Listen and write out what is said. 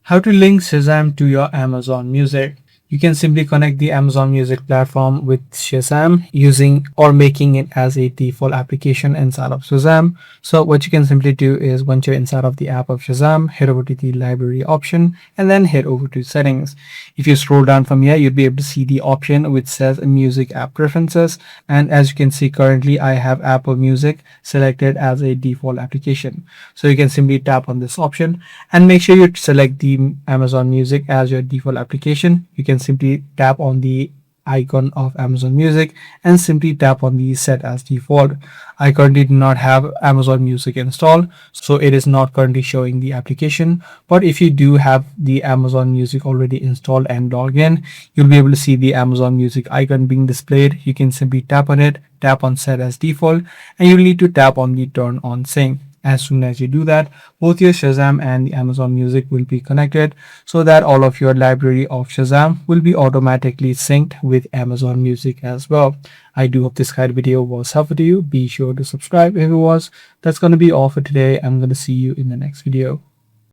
How to link Shazam to your Amazon Music. You can simply connect the Amazon Music platform with Shazam using or making it as a default application inside of Shazam. So what you can simply do is once you're inside of the app of Shazam, head over to the library option and then head over to settings. If you scroll down from here, you'll be able to see the option which says music app preferences. And as you can see currently, I have Apple Music selected as a default application. So you can simply tap on this option and make sure you select the Amazon Music as your default application. You can simply tap on the icon of Amazon Music and simply tap on the set as default. I currently do not have Amazon Music installed, so it is not currently showing the application. But if you do have the Amazon Music already installed and logged in, you'll be able to see the Amazon Music icon being displayed. You can simply tap on it, tap on set as default, and you'll need to tap on the turn on sync. As soon as you do that, both your Shazam and the Amazon Music will be connected so that all of your library of Shazam will be automatically synced with Amazon Music as well. I do hope this kind of video was helpful to you. Be sure to subscribe if it was. That's going to be all for today. I'm going to see you in the next video.